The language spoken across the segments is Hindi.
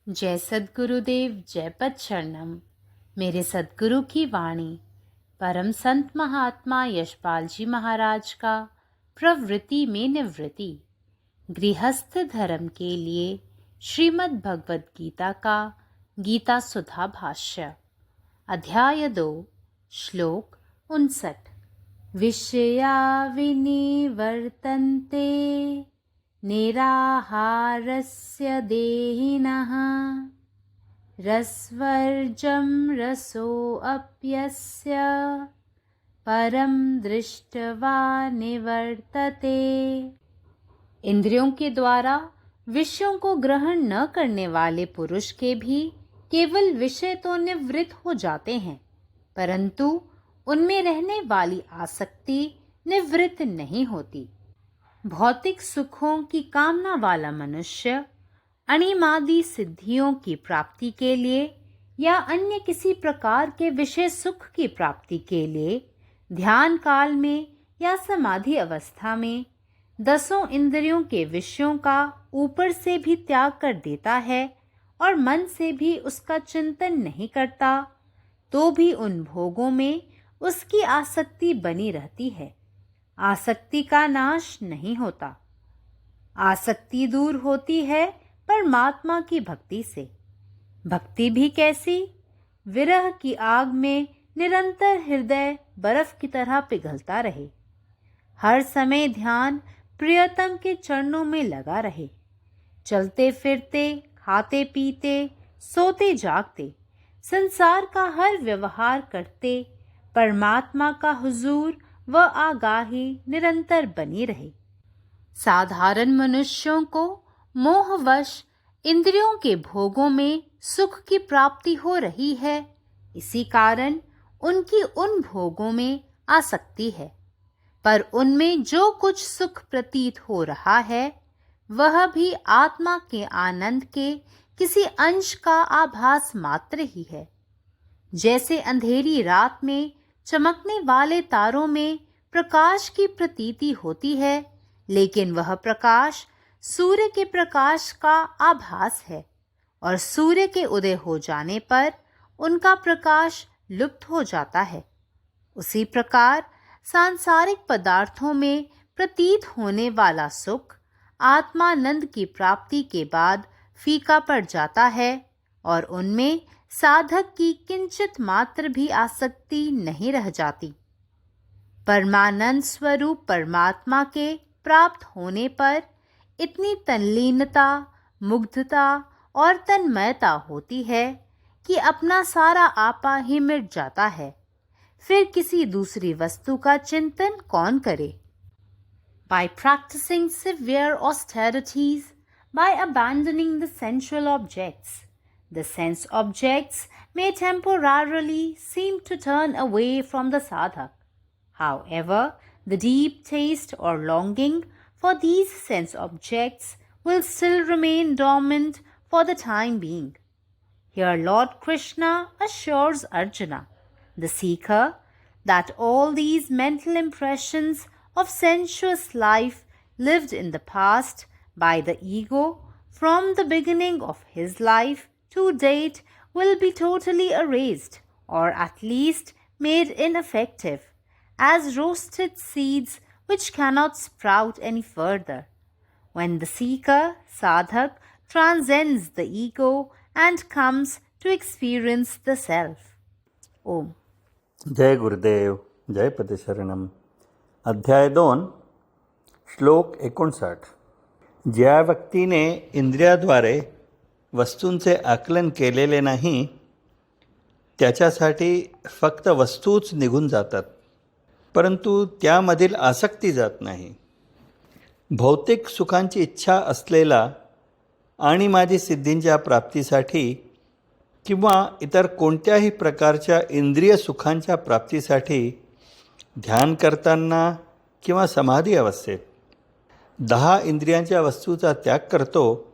जय सद्गुरुदेव, जय पद शरणम। मेरे सद्गुरु की वाणी परम संत महात्मा यशपाल जी महाराज का प्रवृत्ति में निवृत्ति गृहस्थ धर्म के लिए श्रीमद् भगवद गीता का गीता सुधा भाष्य अध्याय 2 श्लोक 59। विषया विनिवर्तन्ते निराहारस्य देहिनः रसवर्जं रसोऽप्यस्य परम दृष्ट्वा निवर्तते। इंद्रियों के द्वारा विषयों को ग्रहण न करने वाले पुरुष के भी केवल विषय तो निवृत्त हो जाते हैं, परंतु उनमें रहने वाली आसक्ति निवृत्त नहीं होती। भौतिक सुखों की कामना वाला मनुष्य अणिमादि सिद्धियों की प्राप्ति के लिए या अन्य किसी प्रकार के विषय सुख की प्राप्ति के लिए ध्यान काल में या समाधि अवस्था में 10 इंद्रियों के विषयों का ऊपर से भी त्याग कर देता है और मन से भी उसका चिंतन नहीं करता, तो भी उन भोगों में उसकी आसक्ति बनी रहती है। आसक्ति का नाश नहीं होता। आसक्ति दूर होती है परमात्मा की भक्ति से। भक्ति भी कैसी? विरह की आग में निरंतर हृदय बर्फ की तरह पिघलता रहे, हर समय ध्यान प्रियतम के चरणों में लगा रहे, चलते फिरते, खाते पीते, सोते जागते, संसार का हर व्यवहार करते परमात्मा का हुजूर व आगाही निरंतर बनी रहे। साधारण मनुष्यों को मोहवश इंद्रियों के भोगों में सुख की प्राप्ति हो रही है, इसी कारण उनकी उन भोगों में आसक्ति है। पर उनमें जो कुछ सुख प्रतीत हो रहा है वह भी आत्मा के आनंद के किसी अंश का आभास मात्र ही है। जैसे अंधेरी रात में चमकने वाले तारों में प्रकाश की प्रतीति होती है, लेकिन वह प्रकाश सूर्य के प्रकाश का आभास है और सूर्य के उदय हो जाने पर उनका प्रकाश लुप्त हो जाता है। उसी प्रकार सांसारिक पदार्थों में प्रतीत होने वाला सुख आत्मानंद की प्राप्ति के बाद फीका पड़ जाता है और उनमें साधक की किंचित मात्र भी आसक्ति नहीं रह जाती। परमानंद स्वरूप परमात्मा के प्राप्त होने पर इतनी तल्लीनता, मुग्धता और तन्मयता होती है कि अपना सारा आपा ही मिट जाता है। फिर किसी दूसरी वस्तु का चिंतन कौन करे? By practicing severe austerities, by abandoning the sensual objects, the sense objects may temporarily seem to turn away from the sadhak. However, the deep taste or longing for these sense objects will still remain dormant for the time being. Here Lord Krishna assures Arjuna, the seeker, that all these mental impressions of sensuous life lived in the past by the ego from the beginning of his life to date will be totally erased or at least made ineffective as roasted seeds which cannot sprout any further. When the seeker, sadhak, transcends the ego and comes to experience the self. Om. जय गुरुदेव, जय पतिशरणम। अध्याय 2 श्लोक 59। ज्या व्यक्तीने इंद्रियाद्वारे वस्तूंचे आकलन केलेले नाही त्याच्यासाठी फक्त वस्तूच निघून जातात, परंतु त्यामधील आसक्ती जात नाही। भौतिक सुखांची इच्छा असलेला आणि माझी सिद्धींच्या प्राप्तीसाठी किंवा इतर कोणत्याही प्रकारच्या इंद्रिय सुखांच्या प्राप्तीसाठी ध्यान करताना किंवा समाधी अवस्थेत 10 इंद्रियांच्या वस्तूचा त्याग करतो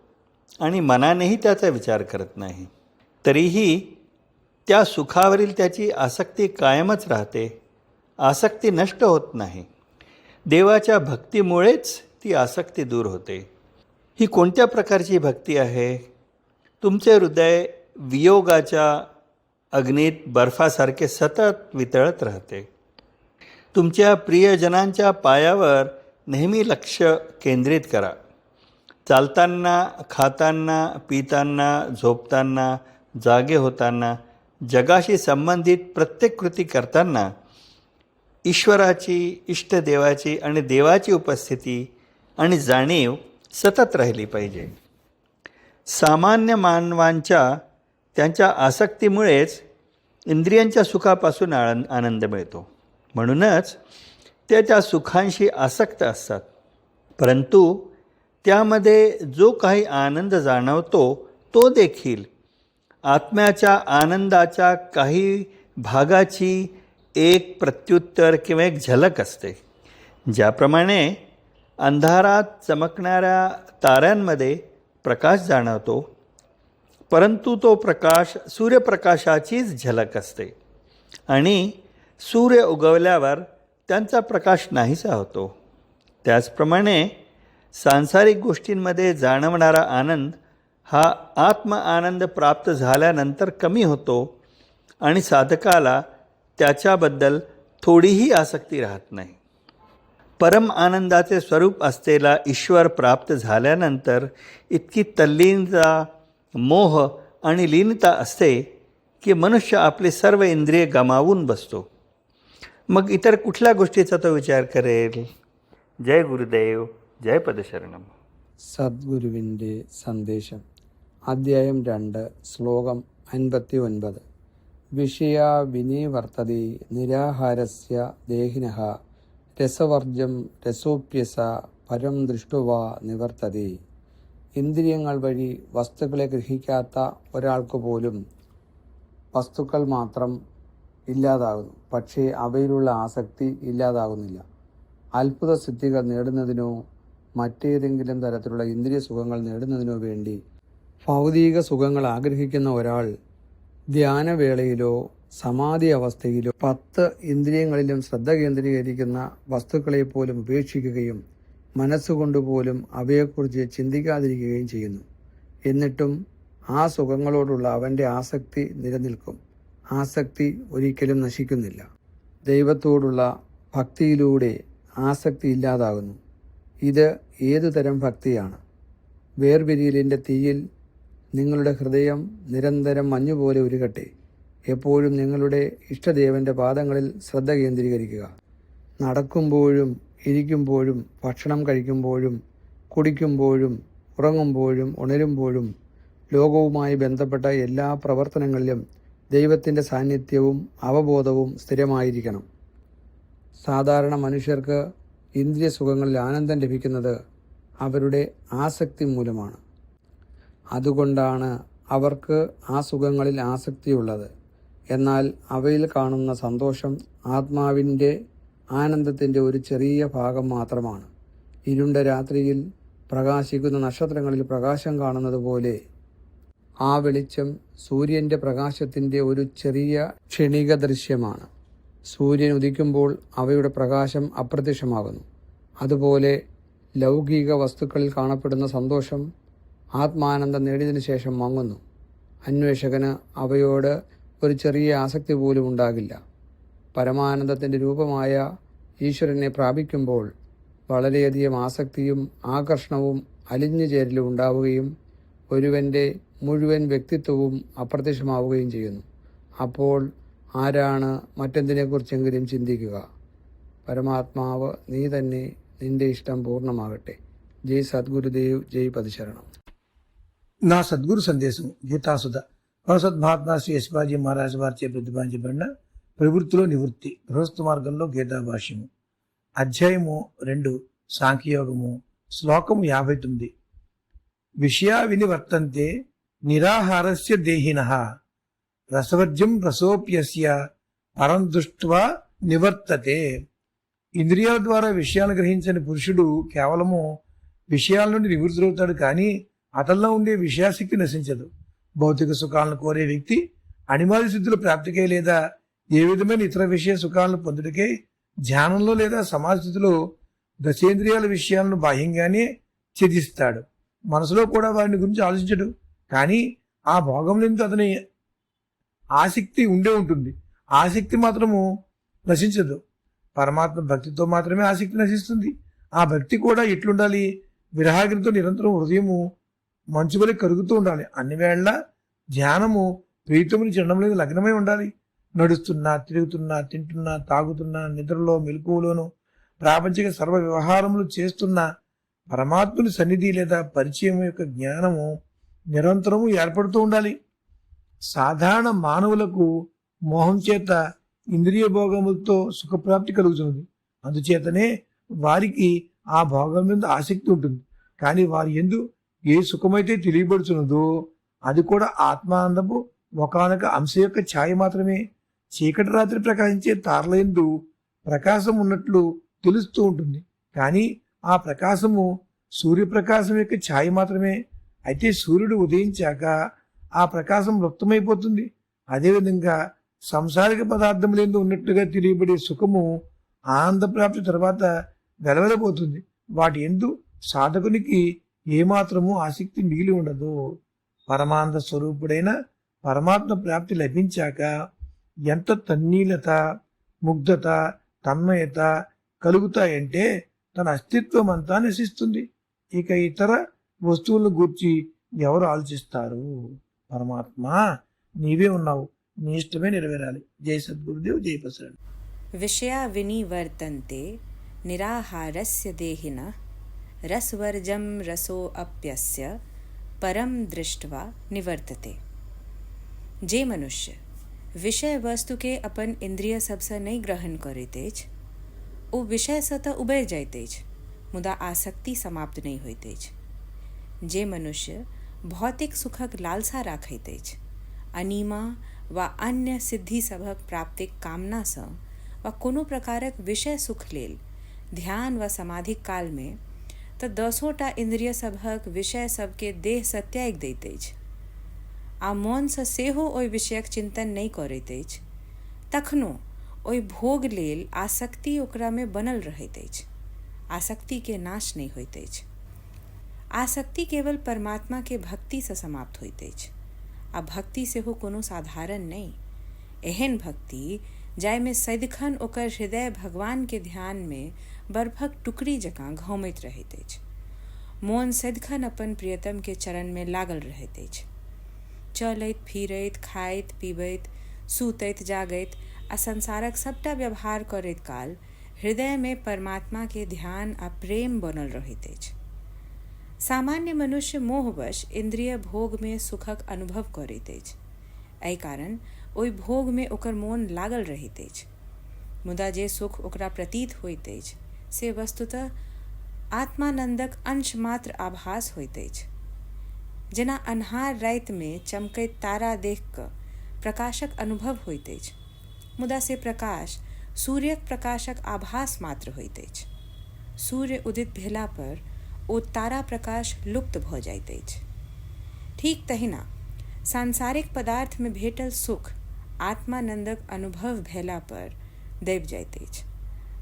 आणि मनानेही त्याचा विचार करत नाही, तरीही त्या सुखावरील त्याची आसक्ती कायमच राहते, आसक्ती नष्ट होत नाही। देवाच्या भक्तीमुळेच ती आसक्ती दूर होते। ही कोणत्या प्रकारची भक्ती आहे? तुमचे हृदय वियोगाच्या अग्नीत बर्फासारखे सतत वितळत राहते. तुमच्या प्रियजनांच्या पायावर नेहमी लक्ष केंद्रित करा. चालताना, खाताना, पिताना, झोपताना, जागे होताना, जगाशी संबंधित प्रत्येक कृती करताना ईश्वराची, इष्टदेवाची आणि देवाची उपस्थिती आणि जाणीव सतत राहिली पाहिजे. सामान्य मानवांच्या त्यांच्या आसक्तीमुळेच इंद्रियांच्या सुखापासून आनंद मिळतो. म्हणूनच ते त्या सुखांशी आसक्त असतात. परंतु त्यामध्ये जो काही आनंद जाणवतो तो देखील आत्म्याच्या आनंदाच्या काही भागाची एक प्रत्युत्तर किंवा एक झलक असते. ज्याप्रमाणे अंधारात चमकणाऱ्या ताऱ्यांमध्ये प्रकाश जाणवतो, परंतु तो प्रकाश सूर्यप्रकाशाचीच झलक असते आणि सूर्य उगवल्यावर त्यांचा प्रकाश नाहीसा होतो. त्याचप्रमाणे सांसारिक गोष्टींमध्ये जाणवणारा आनंद हा आत्म आनंद प्राप्त झाल्यानंतर कमी होतो आणि साधकाला त्याच्याबद्दल थोडीही आसक्ती राहत नाही. परम आनंदाचे स्वरूप असलेला ईश्वर प्राप्त झाल्यानंतर इतकी तल्लीनता, मोह आणि लीनता असते की मनुष्य आपले सर्व इंद्रिय गमावून बसतो. मग इतर कुठल्या गोष्टीचा तो विचार करेल? जय गुरुदेव, जय पदशरणम. സദ്ഗുരുവിൻ്റെ സന്ദേശം. അധ്യായം 2, ശ്ലോകം 59. വിഷയ വിനിവർത്തതി നിരാഹാരസ്യ ദേഹിനഃ രസവർജം രസോപ്യസ പരം ദൃഷ്ടുവാ നിവർത്തതി. ഇന്ദ്രിയങ്ങൾ വഴി വസ്തുക്കളെ ഗ്രഹിക്കാത്ത ഒരാൾക്ക് പോലും വസ്തുക്കൾ മാത്രം ഇല്ലാതാകുന്നു, പക്ഷേ അവയിലുള്ള ആസക്തി ഇല്ലാതാകുന്നില്ല. അത്ഭുത സിദ്ധികൾ നേടുന്നതിനോ മറ്റേതെങ്കിലും തരത്തിലുള്ള ഇന്ദ്രിയ സുഖങ്ങൾ നേടുന്നതിനോ വേണ്ടി ഭൗതിക സുഖങ്ങൾ ആഗ്രഹിക്കുന്ന ഒരാൾ ധ്യാനവേളയിലോ സമാധി അവസ്ഥയിലോ 10 ഇന്ദ്രിയങ്ങളിലും ശ്രദ്ധ കേന്ദ്രീകരിക്കുന്ന വസ്തുക്കളെ പോലും ഉപേക്ഷിക്കുകയും മനസ്സുകൊണ്ടുപോലും അവയെക്കുറിച്ച് ചിന്തിക്കാതിരിക്കുകയും ചെയ്യുന്നു. എന്നിട്ടും ആ സുഖങ്ങളോടുള്ള അവൻ്റെ ആസക്തി നിലനിൽക്കും. ആസക്തി ഒരിക്കലും നശിക്കുന്നില്ല. ദൈവത്തോടുള്ള ഭക്തിയിലൂടെ ആസക്തി ഇല്ലാതാകുന്നു. ഇത് ഏതുതരം ഭക്തിയാണ്? വേർപിരിയലിൻ്റെ തീയിൽ നിങ്ങളുടെ ഹൃദയം നിരന്തരം മഞ്ഞുപോലെ ഉരുകട്ടെ. എപ്പോഴും നിങ്ങളുടെ ഇഷ്ടദേവൻ്റെ പാദങ്ങളിൽ ശ്രദ്ധ കേന്ദ്രീകരിക്കുക. നടക്കുമ്പോഴും ഇരിക്കുമ്പോഴും ഭക്ഷണം കഴിക്കുമ്പോഴും കുടിക്കുമ്പോഴും ഉറങ്ങുമ്പോഴും ഉണരുമ്പോഴും ലോകവുമായി ബന്ധപ്പെട്ട എല്ലാ പ്രവർത്തനങ്ങളിലും ദൈവത്തിൻ്റെ സാന്നിധ്യവും അവബോധവും സ്ഥിരമായിരിക്കണം. സാധാരണ മനുഷ്യർക്ക് ഇന്ദ്രിയ സുഖങ്ങളിൽ ആനന്ദം ലഭിക്കുന്നത് അവരുടെ ആസക്തി മൂലമാണ്. അതുകൊണ്ടാണ് അവർക്ക് ആ സുഖങ്ങളിൽ ആസക്തിയുള്ളത്. എന്നാൽ അവയിൽ കാണുന്ന സന്തോഷം ആത്മാവിൻ്റെ ആനന്ദത്തിൻ്റെ ഒരു ചെറിയ ഭാഗം മാത്രമാണ്. ഇരുണ്ട രാത്രിയിൽ പ്രകാശിക്കുന്ന നക്ഷത്രങ്ങളിൽ പ്രകാശം കാണുന്നത് പോലെ ആ വെളിച്ചം സൂര്യൻ്റെ പ്രകാശത്തിൻ്റെ ഒരു ചെറിയ ക്ഷണിക ദൃശ്യമാണ്. സൂര്യൻ ഉദിക്കുമ്പോൾ അവയുടെ പ്രകാശം അപ്രത്യക്ഷമാകുന്നു. അതുപോലെ ലൗകിക വസ്തുക്കളിൽ കാണപ്പെടുന്ന സന്തോഷം ആത്മാനന്ദം നേടിയതിനു ശേഷം മങ്ങുന്നു. അന്വേഷകന് അവയോട് ഒരു ചെറിയ ആസക്തി പോലും ഉണ്ടാകില്ല. പരമാനന്ദത്തിൻ്റെ രൂപമായ ഈശ്വരനെ പ്രാപിക്കുമ്പോൾ വളരെയധികം ആസക്തിയും ആകർഷണവും അലിഞ്ഞു ചേരലും ഉണ്ടാവുകയും ഒരുവൻ്റെ മുഴുവൻ വ്യക്തിത്വവും അപ്രത്യക്ഷമാവുകയും ചെയ്യുന്നു. അപ്പോൾ ആരാണ് മറ്റെന്തിനെക്കുറിച്ചെങ്കിലും ചിന്തിക്കുക? പരമാത്മാവ് നീ തന്നെ, നിന്റെ ഇഷ്ടം പൂർണ്ണമാകട്ടെ. ജയ് സദ്ഗുരുദേവ്, జై పదశరణం. నా సద్గురు సందేశం గీతాసుధ భగవద్ మహాత్మా శ్రీ యశ్వాజీ మహారాజ్ వారిచే ప్రతిపాదించబడిన ప్రవృత్తిలో నివృత్తి గృహస్థ మార్గంలో గీతా భాష్యము. అధ్యాయము 2, సాంఖ్యయోగము. శ్లోకము 59. విషయా వినివర్తంతే నిరాహారస్య దేహినః రసవర్జ్యం రసోప్యస్య పరం దృష్ట్వా నివర్తతే. ఇంద్రియాల ద్వారా విషయాలను గ్రహించని పురుషుడు కేవలము విషయాల నుండి నివృత్తులవుతాడు, కానీ అతల్లో ఉండే విషయాశక్తి నశించదు. భౌతిక సుఖాలను కోరే వ్యక్తి అణిమాది సిద్ధుల ప్రాప్తికే లేదా ఏ విధమైన ఇతర విషయ సుఖాలను పొందుటకే ధ్యానంలో లేదా సమాధి స్థితిలో దశేంద్రియాల విషయాలను బాహ్యంగానే ఛేదిస్తాడు. మనసులో కూడా వారిని గురించి ఆలోచించడు, కానీ ఆ భోగంలో అతని ఆసక్తి ఉండే ఉంటుంది. ఆసక్తి మాత్రము నశించదు. పరమాత్మ భక్తితో మాత్రమే ఆసక్తి నశిస్తుంది. ఆ భక్తి కూడా ఎట్లుండాలి? విరహాగ్నితో నిరంతరం హృదయము మంచువలె కరుగుతూ ఉండాలి. అన్ని వేళ ధ్యానము ప్రీతముని చెందడం లేదు లగ్నమై ఉండాలి. నడుస్తున్నా, తిరుగుతున్నా, తింటున్నా, తాగుతున్నా, నిద్రలో మెలకువలోను ప్రాపంచిక సర్వ వ్యవహారములు చేస్తున్న పరమాత్ముని సన్నిధి లేదా పరిచయం యొక్క జ్ఞానము నిరంతరము ఏర్పడుతూ ఉండాలి. సాధారణ మానవులకు మోహం చేత ఇంద్రియ భోగములతో సుఖప్రాప్తి కలుగుతున్నది. అందుచేతనే వారికి ఆ భోగం మీద ఆసక్తి ఉంటుంది. కానీ వారి యందు ఏ సుఖమైతే తెలియబడుతున్నదో అది కూడా ఆత్మానందపు ఒకానొక అంశ యొక్క ఛాయ మాత్రమే. చీకటి రాత్రి ప్రకాశించే తారలందు ప్రకాశం ఉన్నట్లు తెలుస్తూ ఉంటుంది. కానీ ఆ ప్రకాశము సూర్యప్రకాశం యొక్క ఛాయ మాత్రమే. అయితే సూర్యుడు ఉదయించాక ఆ ప్రకాశం లుప్తమైపోతుంది. అదేవిధంగా సంసారిక పదార్థములందు ఉన్నట్లుగా తెలియబడే సుఖము ఆనంద ప్రాప్తి తర్వాత వెలవెలబోతుంది. వాటి యందు సాధకునికి ఏమాత్రము ఆసక్తి మిగిలి ఉండదు. పరమానంద స్వరూపుడైన పరమాత్మ ప్రాప్తి లభించాక ఎంత తన్మీలత, ముగ్ధత, తన్మయత కలుగుతాయంటే తన అస్తిత్వం అంతా నశిస్తుంది. ఇక ఇతర వస్తువులను గూర్చి ఎవరు ఆలోచిస్తారు? పరమాత్మ నీవే ఉన్నావు, నీ ఇష్టమే నెరవేరాలి. జై సద్గురుదేవ్, జై ప్రసరణ. విషయా వినివర్తంతే నిరాహారస్య దేహినః रसवर्जम रसो अप्यस्य परम दृष्ट्वा निवर्तते। जे मनुष्य विषय वस्तु के अपन इंद्रिय सबसे नहीं ग्रहण करेते ओ विषय सत उबेर जातेज, मुदा आसक्ति समाप्त नहीं होतेज। जे मनुष्य भौतिक सुखक लालसा राखतेज, अनिमा व अन्य सिद्धि सभक प्राप्तिक कामना स व कोनो प्रकारक विषय सुख लेल ध्यान व समाधि काल में तो 10टा इंद्रिय सभक विषय सबके देह सत्याग दैतेज। आ मौन से सेहो ओय विषयक चिंतन नहीं करतेज, तखनो ओय भोग लेल आसक्ति ओकरा में बनल रहतेज। आसक्ति के नाश नहीं होतेज। आसक्ति केवल परमात्मा के भक्ति से समाप्त होतेज। आ भक्ति से हो कोनो साधारण नहीं। एहन भक्ति जाय में सदिखन ओकर हृदय भगवान के ध्यान में बर्फक टुकड़ी जकाँ घौमैत रहतेज। मोन सदिखन अपन प्रियतम के चरण में लागल रहतेज। चलैत फिरैत खाइत पीबैत सुतैत जागैत आ संसारक सबटा व्यवहार करैत काल हृदय में परमात्मा के ध्यान आ प्रेम बनल रहतेज। सामान्य मनुष्य मोहवश इंद्रिय भोग में सुखक अनुभव करतेज। एहि कारण ओहि भोग में ओकर मोन लागल रहतेज। मुदा जे सुख ओकरा प्रतीत होइतेज से वस्तुतः आत्मानंदक अंश मात्र आभास होइतेज। जेना अन्हार राति में चमकैत तारा देख कऽ प्रकाशक अनुभव होइतेज, मुदा से प्रकाश सूर्यक प्रकाशक आभास मात्र होइतेज। सूर्य उदित भेला पर ओ तारा प्रकाश लुप्त भऽ जाइतेज। ठीक तहिना सांसारिक पदार्थ में भेटल सुख आत्मानंदक अनुभव भेला पर दैब जाइतेज।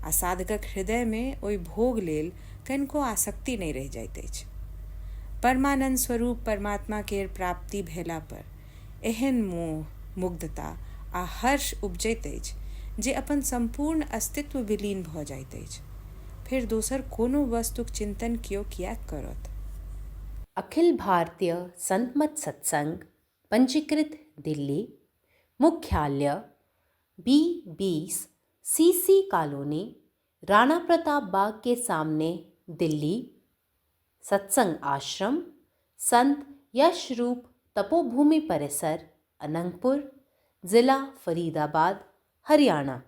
आ साधकक हृदय में ओहि भोग लेल कनिको आसक्ति नहीं रह जाइतेज। परमानंद स्वरूप परमात्मा के प्राप्ति भेला पर एहन मोह, मुग्धता आ हर्ष उपजैतेज जे अपन संपूर्ण अस्तित्व विलीन भऽ जाइतेज। फिर दोसर कोनो वस्तुक चिंतन कियो कियाक करत? अखिल भारतीय संतमत सत्संग पंजीकृत दिल्ली, मुख्यालय B20 CC colony, Rana Pratap Bagh के सामने, दिल्ली। सत्संग आश्रम संत यशरूप तपोभूमि परिसर, अनंगपुर, जिला फरीदाबाद, हरियाणा।